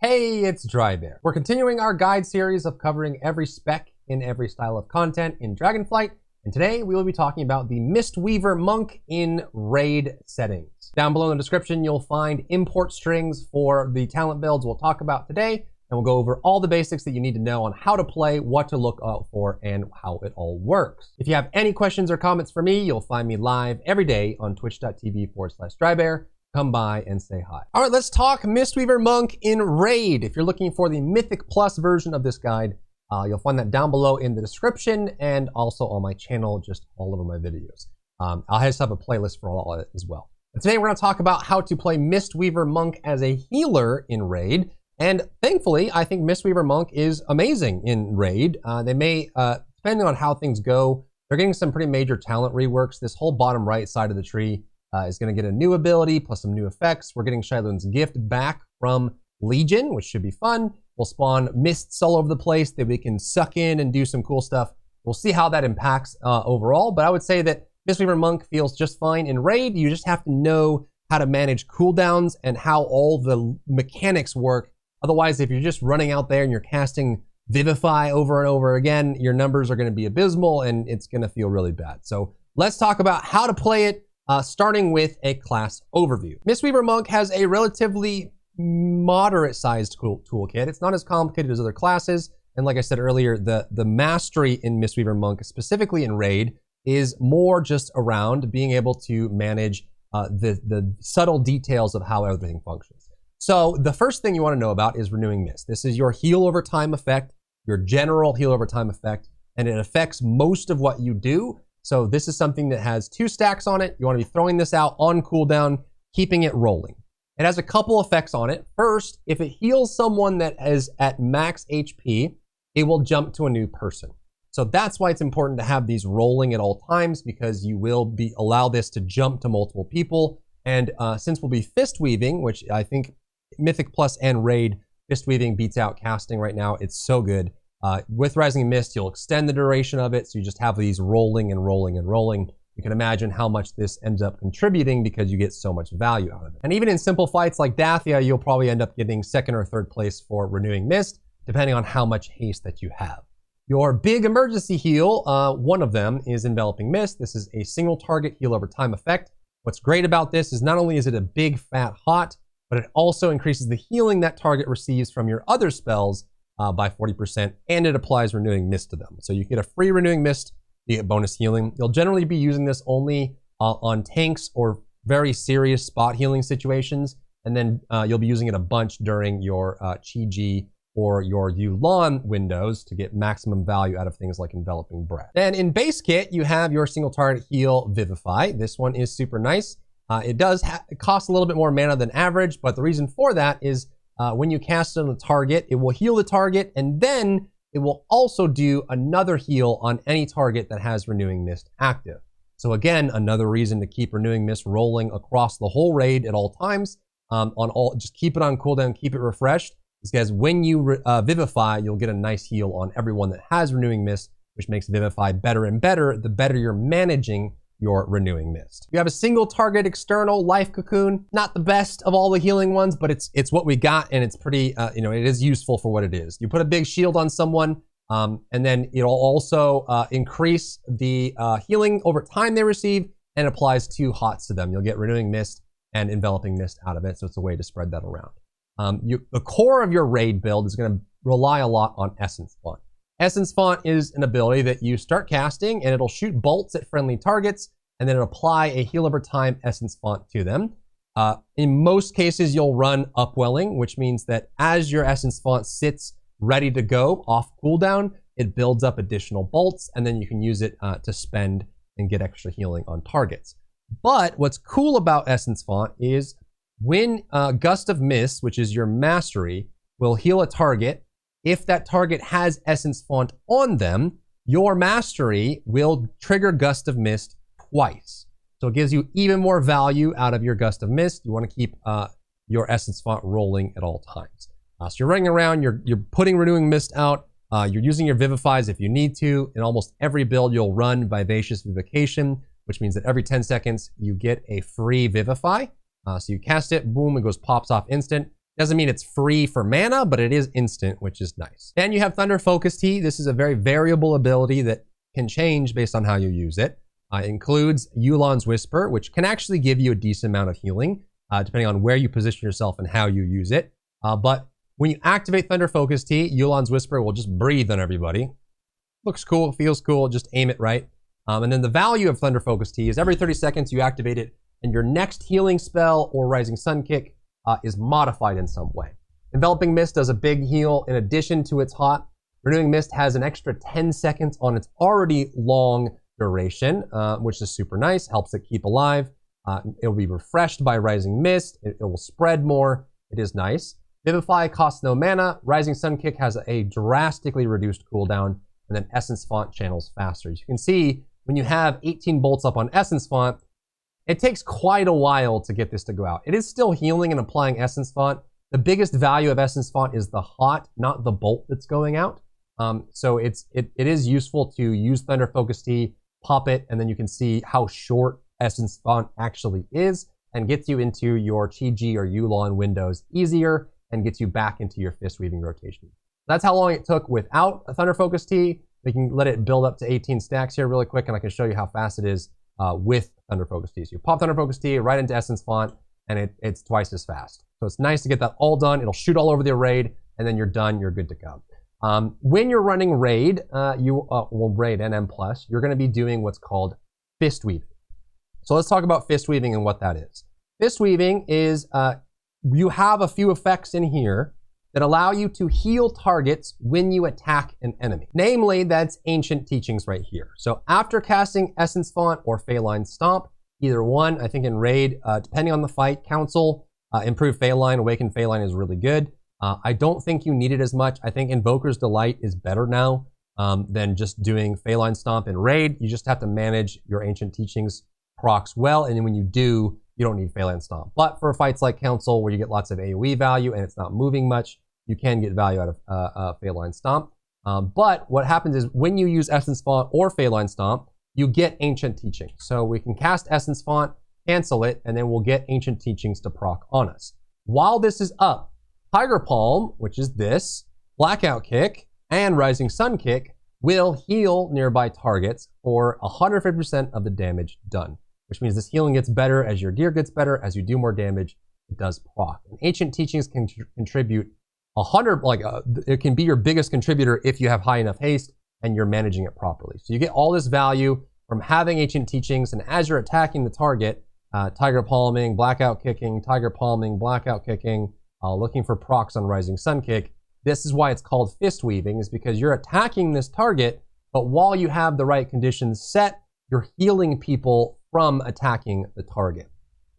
Hey, it's Drybear. We're continuing our guide series of covering every spec in every style of content in Dragonflight, and today we will be talking about the Mistweaver Monk in raid settings. Down below in the description, you'll find import strings for the talent builds we'll talk about today, and we'll go over all the basics that you need to know on how to play, what to look out for, and how it all works. If you have any questions or comments for me, you'll find me live every day on twitch.tv/Drybear. Come by and say hi. All right, let's talk Mistweaver Monk in raid. If you're looking for the Mythic Plus version of this guide, you'll find that down below in the description and also on my channel, just all over my videos. I'll just have a playlist for all of it as well. But today we're gonna talk about how to play Mistweaver Monk as a healer in raid. And thankfully, I think Mistweaver Monk is amazing in raid. They may, depending on how things go, they're getting some pretty major talent reworks. This whole bottom right side of the tree is going to get a new ability plus some new effects. We're getting Shadowlands gift back from Legion, which should be fun. We'll spawn mists all over the place that we can suck in and do some cool stuff. We'll see how that impacts overall, but I would say that Mistweaver Monk feels just fine in raid. You just have to know how to manage cooldowns and how all the mechanics work. Otherwise, if you're just running out there and you're casting Vivify over and over again, your numbers are going to be abysmal and it's going to feel really bad. So let's talk about how to play it. Starting with a class overview. Mistweaver Monk has a relatively moderate-sized toolkit. It's not as complicated as other classes, and like I said earlier, the mastery in Mistweaver Monk, specifically in raid, is more just around being able to manage the subtle details of how everything functions. So the first thing you want to know about is Renewing Mist. This is your heal over time effect, your general heal over time effect, and it affects most of what you do. So this is something that has 2 stacks on it. You want to be throwing this out on cooldown, keeping it rolling. It has a couple effects on it. First, if it heals someone that is at max HP, it will jump to a new person. So that's why it's important to have these rolling at all times, because you will allow this to jump to multiple people. And since we'll be fist weaving, which I think Mythic Plus and Raid, fist weaving beats out casting right now. It's so good. With Rising Mist, you'll extend the duration of it, so you just have these rolling and rolling and rolling. You can imagine how much this ends up contributing because you get so much value out of it. And even in simple fights like Dathia, you'll probably end up getting 2nd or 3rd place for Renewing Mist, depending on how much haste that you have. Your big emergency heal, one of them is Enveloping Mist. This is a single target heal over time effect. What's great about this is not only is it a big fat hot, but it also increases the healing that target receives from your other spells by 40%, and it applies Renewing Mist to them. So you get a free Renewing Mist, you get bonus healing. You'll generally be using this only on tanks or very serious spot healing situations, and then you'll be using it a bunch during your Chi-Ji or your Yu'lon windows to get maximum value out of things like Enveloping Breath. Then in base kit, you have your single target heal Vivify. This one is super nice. It does cost a little bit more mana than average, but the reason for that is when you cast it on the target, it will heal the target, and then it will also do another heal on any target that has Renewing Mist active. So again, another reason to keep Renewing Mist rolling across the whole raid at all times. Just keep it on cooldown, keep it refreshed, because when you Vivify, you'll get a nice heal on everyone that has Renewing Mist, which makes Vivify better and better the better you're managing your Renewing Mist. You have a single target external Life Cocoon. Not the best of all the healing ones, but it's what we got, and it's pretty, it is useful for what it is. You put a big shield on someone, and then it'll also increase the healing over time they receive, and applies 2 hots to them. You'll get Renewing Mist and Enveloping Mist out of it, so it's a way to spread that around. The core of your raid build is going to rely a lot on Essence Font. Essence Font is an ability that you start casting and it'll shoot bolts at friendly targets and then it'll apply a heal over time Essence Font to them. In most cases, you'll run Upwelling, which means that as your Essence Font sits ready to go off cooldown, it builds up additional bolts and then you can use it to spend and get extra healing on targets. But what's cool about Essence Font is when Gust of Mist, which is your mastery, will heal a target, if that target has Essence Font on them, your mastery will trigger Gust of Mist twice. So it gives you even more value out of your Gust of Mist. You want to keep your Essence Font rolling at all times. So you're running around, you're putting Renewing Mist out, you're using your Vivifies if you need to. In almost every build, you'll run Vivacious Vivification, which means that every 10 seconds, you get a free Vivify. So you cast it, boom, it goes pops off instant. Doesn't mean it's free for mana, but it is instant, which is nice. Then you have Thunder Focus Tea. This is a very variable ability that can change based on how you use it. It includes Yu'lon's Whisper, which can actually give you a decent amount of healing, depending on where you position yourself and how you use it. But when you activate Thunder Focus Tea, Yu'lon's Whisper will just breathe on everybody. Looks cool, feels cool, just aim it right. And then the value of Thunder Focus Tea is every 30 seconds you activate it, and your next healing spell or Rising Sun Kick is modified in some way. Enveloping Mist does a big heal in addition to its hot. Renewing Mist has an extra 10 seconds on its already long duration, which is super nice, helps it keep alive. It'll be refreshed by Rising Mist. It will spread more. It is nice. Vivify costs no mana. Rising Sun Kick has a drastically reduced cooldown, and then Essence Font channels faster. As you can see, when you have 18 bolts up on Essence Font, it takes quite a while to get this to go out. It is still healing and applying Essence Font. The biggest value of Essence Font is the hot, not the bolt that's going out. So it is useful to use Thunder Focus Tea, pop it, and then you can see how short Essence Font actually is, and gets you into your Chi-Ji or Yu'lon windows easier, and gets you back into your Fist Weaving rotation. That's how long it took without a Thunder Focus Tea. We can let it build up to 18 stacks here really quick, and I can show you how fast it is with Thunder Focus Tea. So you pop Thunder Focus Tea right into Essence Font, and it's twice as fast. So it's nice to get that all done. It'll shoot all over the raid, and then you're done. You're good to go. When you're running raid, raid and M+, you're going to be doing what's called Fist Weaving. So let's talk about Fist Weaving and what that is. Fist Weaving is you have a few effects in here that allow you to heal targets when you attack an enemy. Namely, that's Ancient Teachings right here. So after casting Essence Font or Phaline Stomp, either one, I think in raid, depending on the fight, Council, Improved Phaline, Awakened Phaline is really good. I don't think you need it as much. I think Invoker's Delight is better now than just doing Phaline Stomp in raid. You just have to manage your Ancient Teachings procs well, and then when you do, you don't need Phaline Stomp. But for fights like Council, where you get lots of AoE value and it's not moving much, you can get value out of Phaline Stomp. But what happens is when you use Essence Font or Phaline Stomp, you get Ancient Teachings. So we can cast Essence Font, cancel it, and then we'll get Ancient Teachings to proc on us. While this is up, Tiger Palm, which is this, Blackout Kick, and Rising Sun Kick will heal nearby targets for 150% of the damage done, which means this healing gets better as your gear gets better. As you do more damage, it does proc. And Ancient Teachings can contribute 100, it can be your biggest contributor if you have high enough haste and you're managing it properly. So you get all this value from having Ancient Teachings, and as you're attacking the target, Tiger Palming, Blackout Kicking, Tiger Palming, Blackout Kicking, looking for procs on Rising Sun Kick. This is why it's called Fist Weaving, is because you're attacking this target, but while you have the right conditions set, you're healing people from attacking the target.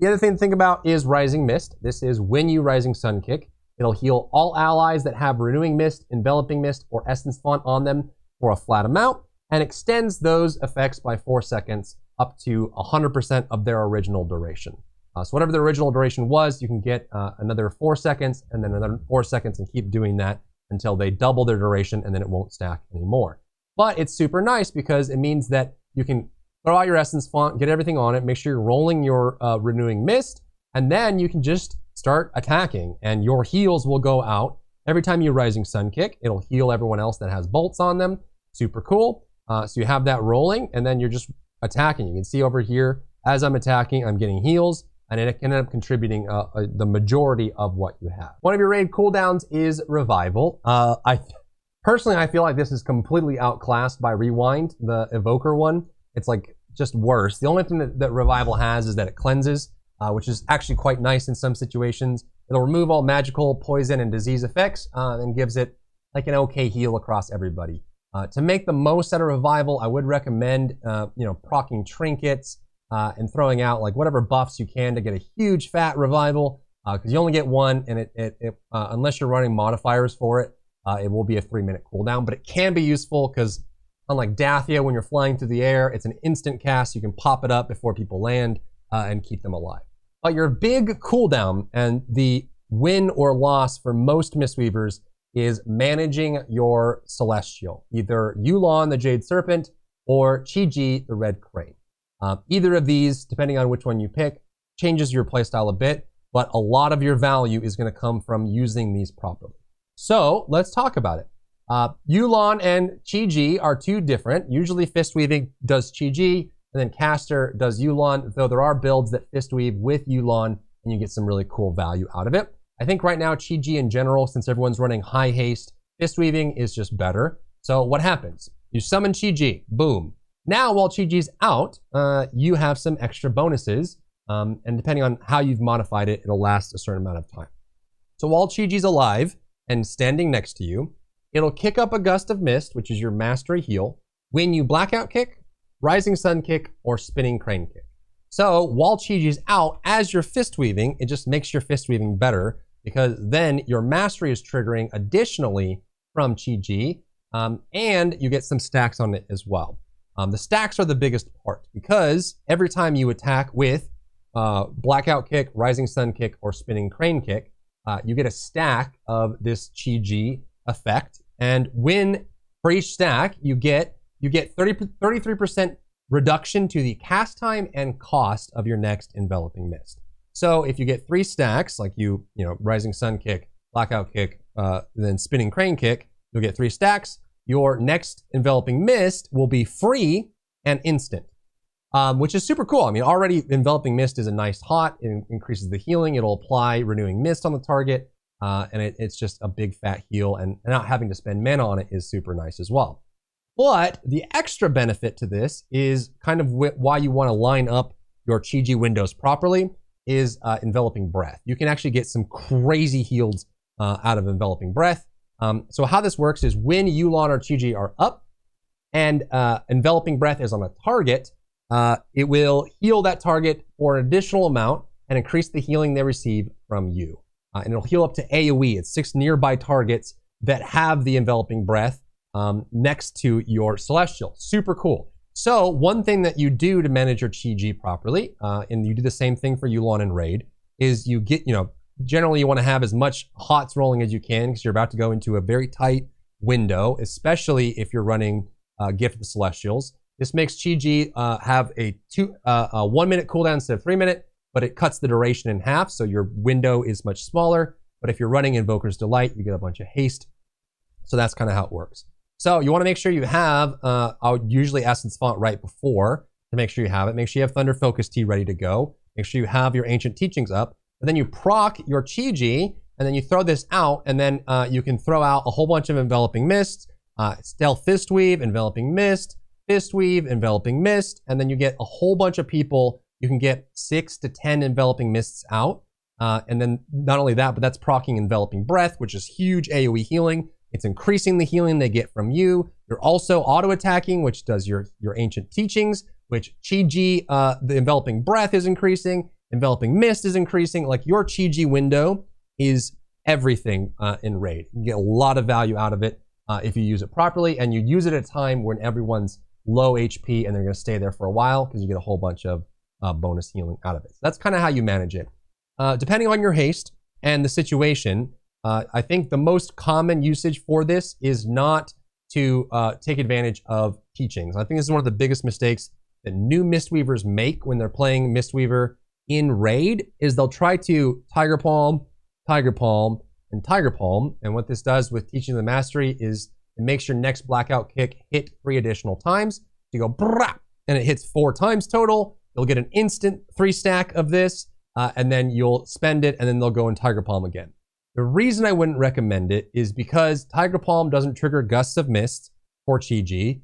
The other thing to think about is Rising Mist. This is when you Rising Sun Kick. It'll heal all allies that have Renewing Mist, Enveloping Mist, or Essence Font on them for a flat amount, and extends those effects by 4 seconds up to 100% of their original duration. So whatever the original duration was, you can get another 4 seconds, and then another 4 seconds, and keep doing that until they double their duration, and then it won't stack anymore. But it's super nice because it means that you can throw out your Essence Font, get everything on it, make sure you're rolling your Renewing Mist, and then you can just start attacking, and your heals will go out. Every time you Rising Sun Kick, it'll heal everyone else that has bolts on them. Super cool. So you have that rolling, and then you're just attacking. You can see over here, as I'm attacking, I'm getting heals, and it can end up contributing the majority of what you have. One of your raid cooldowns is Revival. Personally, I feel like this is completely outclassed by Rewind, the Evoker one. It's like just worse. The only thing that Revival has is that it cleanses, which is actually quite nice in some situations. It'll remove all magical, poison, and disease effects, and gives it like an okay heal across everybody. To make the most out of Revival, I would recommend, proccing trinkets, and throwing out like whatever buffs you can to get a huge fat Revival, because you only get one, and unless you're running modifiers for it, it will be a 3-minute cooldown. But it can be useful because unlike Dathia, when you're flying through the air, it's an instant cast. You can pop it up before people land and keep them alive. But your big cooldown and the win or loss for most Mistweavers is managing your Celestial, either Yu'lon, the Jade Serpent, or Chi-Ji, the Red Crane. Either of these, depending on which one you pick, changes your playstyle a bit, but a lot of your value is going to come from using these properly. So let's talk about it. Yulon and Chi-Ji are two different. Usually Fistweaving does Chi-Ji, and then Caster does Yulon, though there are builds that Fistweave with Yulon, and you get some really cool value out of it. I think right now Chi-Ji in general, since everyone's running high haste, Fistweaving is just better. So what happens? You summon Chi-Ji, boom. Now while Chi-Ji's out, you have some extra bonuses, and depending on how you've modified it, it'll last a certain amount of time. So while Chi-Ji's alive and standing next to you, it'll kick up a Gust of Mist, which is your mastery heal, when you Blackout Kick, Rising Sun Kick, or Spinning Crane Kick. So while Chi-Ji's out, as you're Fistweaving, it just makes your Fistweaving better, because then your mastery is triggering additionally from Chi-Ji, and you get some stacks on it as well. The stacks are the biggest part, because every time you attack with Blackout Kick, Rising Sun Kick, or Spinning Crane Kick, you get a stack of this Chi-Ji effect. And for each stack, you get 33% reduction to the cast time and cost of your next Enveloping Mist. So if you get 3 stacks, like Rising Sun Kick, Blackout Kick, then Spinning Crane Kick, you'll get 3 stacks. Your next Enveloping Mist will be free and instant, which is super cool. I mean, already Enveloping Mist is a nice hot. It increases the healing. It'll apply Renewing Mist on the target. And it's just a big fat heal, and not having to spend mana on it is super nice as well. But the extra benefit to this is kind of why you want to line up your Chi-Ji windows properly is Enveloping Breath. You can actually get some crazy heals out of Enveloping Breath. So how this works is when Yulon or Chi-Ji are up and Enveloping Breath is on a target, it will heal that target for an additional amount and increase the healing they receive from you. And it'll heal up to AoE. It's 6 nearby targets that have the Enveloping Breath next to your Celestial. Super cool. So one thing that you do to manage your Chi-Ji properly, and you do the same thing for Yulon and Raid, is you get, generally you want to have as much hots rolling as you can, because you're about to go into a very tight window, especially if you're running Gift of the Celestials. This makes Chi-Ji have a 1 minute cooldown instead of 3 minute, but it cuts the duration in half, so your window is much smaller. But if you're running Invoker's Delight, you get a bunch of haste. So that's kind of how it works. So you want to make sure you have, I'll usually Essence Font right before to make sure you have it. Make sure you have Thunder Focus Tea ready to go. Make sure you have your Ancient Teachings up. And then you proc your Chi-Ji, and then you throw this out, and then you can throw out a whole bunch of Enveloping Mists, Stealth Fistweave, Enveloping Mist, Fistweave, Enveloping Mist, and then you get a whole bunch of people. You can get 6 to 10 Enveloping Mists out. And then not only that, but that's proccing Enveloping Breath, which is huge AoE healing. It's increasing the healing they get from you. You're also auto-attacking, which does your Ancient Teachings, which Chi-Ji, the Enveloping Breath is increasing. Enveloping Mist is increasing. Like, your Chi-Ji window is everything in Raid. You get a lot of value out of it if you use it properly, and you use it at a time when everyone's low HP and they're going to stay there for a while, because you get a whole bunch of bonus healing out of it. So that's kind of how you manage it. Depending on your haste and the situation, I think the most common usage for this is not to take advantage of teachings. I think this is one of the biggest mistakes that new Mistweavers make when they're playing Mistweaver in Raid, is they'll try to Tiger Palm, Tiger Palm, and Tiger Palm. And what this does with Teaching the Mastery is it makes your next Blackout Kick hit 3 additional times. You go, brah, and it hits 4 times total. You'll get an instant 3 stack of this, and then you'll spend it, and then they'll go and Tiger Palm again. The reason I wouldn't recommend it is because Tiger Palm doesn't trigger Gusts of Mist for Chi-Ji.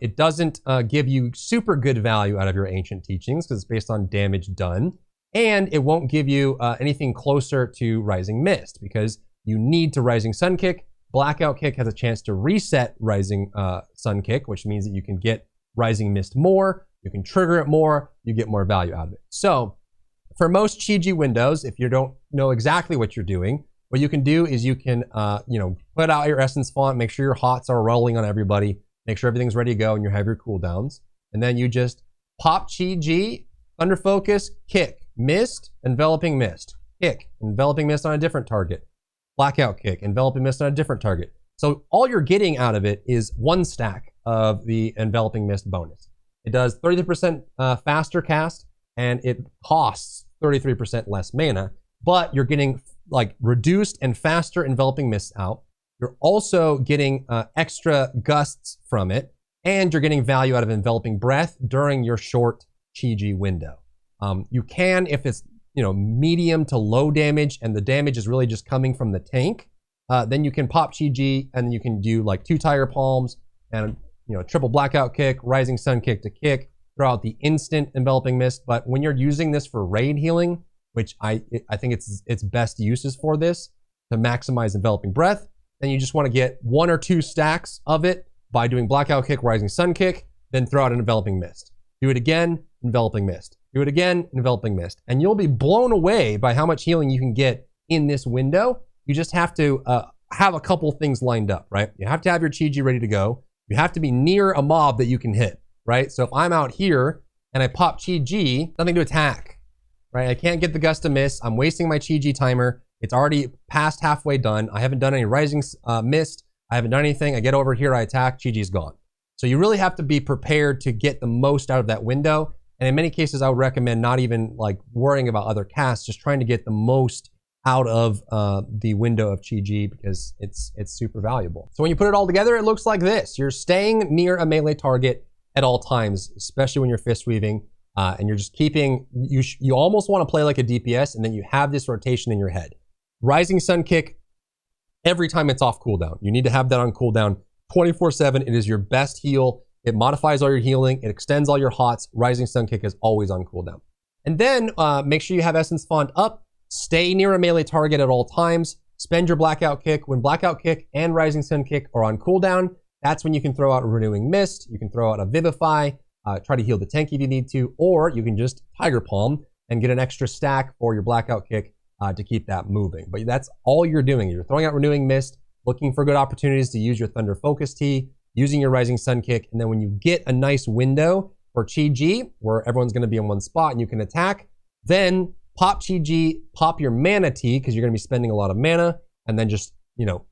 It doesn't give you super good value out of your Ancient Teachings, because it's based on damage done. And it won't give you anything closer to Rising Mist, because you need to Rising Sun Kick. Blackout Kick has a chance to reset Rising Sun Kick, which means that you can get Rising Mist more, you can trigger it more, you get more value out of it. So for most Chi-Ji windows, if you don't know exactly what you're doing, what you can do is you can put out your Essence Font, make sure your hots are rolling on everybody, make sure everything's ready to go, and you have your cooldowns. And then you just pop Chi-Ji, Thunder Focus, kick, Mist, Enveloping Mist, kick, Enveloping Mist on a different target, Blackout Kick, Enveloping Mist on a different target. So all you're getting out of it is 1 stack of the Enveloping Mist bonus. It does 33% faster cast, and it costs 33% less mana. but you're getting like reduced and faster enveloping mist out. You're also getting extra gusts from it, and you're getting value out of enveloping breath during your short Chi-Ji window. You can, if it's medium to low damage and the damage is really just coming from the tank, then you can pop Chi-Ji and you can do like 2 Tiger Palms and triple blackout kick, rising sun kick to kick, throw out the instant enveloping mist. But when you're using this for raid healing, which I think its best uses for this to maximize enveloping breath, then you just want to get 1 or 2 stacks of it by doing blackout kick, rising sun kick, then throw out an enveloping mist. Do it again, enveloping mist. Do it again, enveloping mist. And you'll be blown away by how much healing you can get in this window. You just have to have a couple things lined up, right? You have to have your Chi-Ji ready to go. You have to be near a mob that you can hit, right? So if I'm out here and I pop Chi-Ji, nothing to attack, right? I can't get the gust of mist. I'm wasting my Chi-Ji timer. It's already past halfway done. I haven't done any rising mist. I haven't done anything. I get over here, I attack, Chi-Ji's gone. So you really have to be prepared to get the most out of that window. And in many cases, I would recommend not even like worrying about other casts, just trying to get the most out of the window of Chi-Ji because it's super valuable. So when you put it all together, it looks like this. You're staying near a melee target at all times, especially when you're fist weaving, and you're just keeping, you almost want to play like a DPS, and then you have this rotation in your head. Rising Sun Kick, every time it's off cooldown. You need to have that on cooldown 24/7. It is your best heal. It modifies all your healing. It extends all your hots. Rising Sun Kick is always on cooldown. And then make sure you have Essence Font up. Stay near a melee target at all times. Spend your Blackout Kick. When Blackout Kick and Rising Sun Kick are on cooldown, that's when you can throw out a Renewing Mist. You can throw out a Vivify. Try to heal the tank if you need to. Or you can just Tiger Palm and get an extra stack for your Blackout Kick to keep that moving. But that's all you're doing. You're throwing out Renewing Mist, looking for good opportunities to use your Thunder Focus Tea, using your Rising Sun Kick, and then when you get a nice window for Chi-Ji, where everyone's going to be in one spot and you can attack, then pop Chi-Ji, pop your Mana Tea, because you're going to be spending a lot of mana, and then just,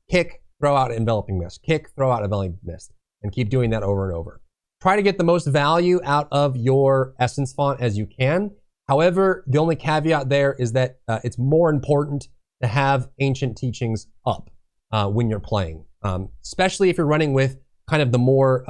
kick, throw out Enveloping Mist, kick, throw out Enveloping Mist, and keep doing that over and over. Try to get the most value out of your Essence Font as you can. However, the only caveat there is that it's more important to have Ancient Teachings up when you're playing, especially if you're running with kind of the more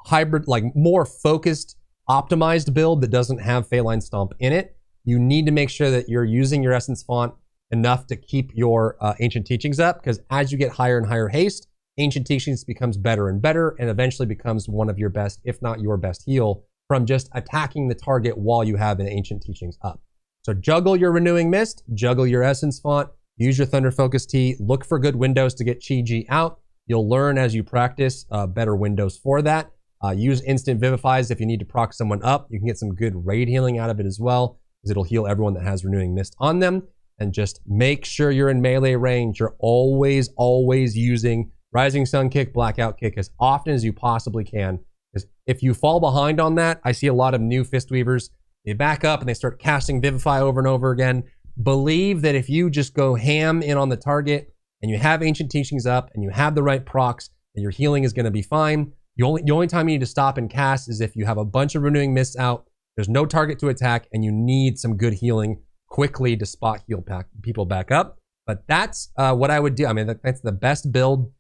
hybrid, like more focused, optimized build that doesn't have Feline Stomp in it. You need to make sure that you're using your Essence Font enough to keep your Ancient Teachings up, because as you get higher and higher haste, Ancient Teachings becomes better and better, and eventually becomes one of your best, if not your best heal, from just attacking the target while you have an Ancient Teachings up. So juggle your Renewing Mist, juggle your Essence Font, use your Thunder Focus Tea, look for good windows to get Chi-Ji out. You'll learn as you practice better windows for that. Use Instant Vivifies if you need to proc someone up. You can get some good raid healing out of it as well, because it'll heal everyone that has Renewing Mist on them. And just make sure you're in melee range. You're always using Rising Sun Kick, Blackout Kick as often as you possibly can. Because if you fall behind on that, I see a lot of new Fist Weavers, they back up and they start casting Vivify over and over again. Believe that if you just go ham in on the target and you have Ancient Teachings up and you have the right procs, then your healing is going to be fine. The only time you need to stop and cast is if you have a bunch of Renewing Mists out, there's no target to attack, and you need some good healing quickly to spot heal people back up. But that's what I would do. I mean, that's the best build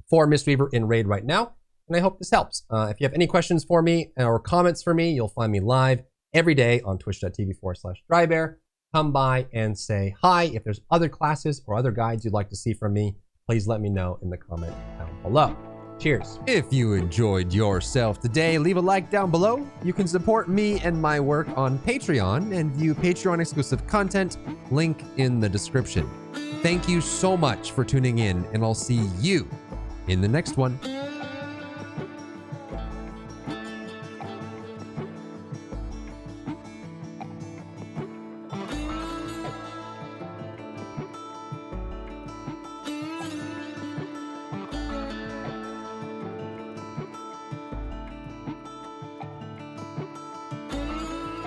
for Mistweaver in Raid right now, and I hope this helps. If you have any questions for me or comments for me, you'll find me live every day on twitch.tv/Drybear. Come by and say hi. If there's other classes or other guides you'd like to see from me, please let me know in the comment down below. Cheers. If you enjoyed yourself today, leave a like down below. You can support me and my work on Patreon and view Patreon exclusive content, link in the description. Thank you so much for tuning in, and I'll see you in the next one.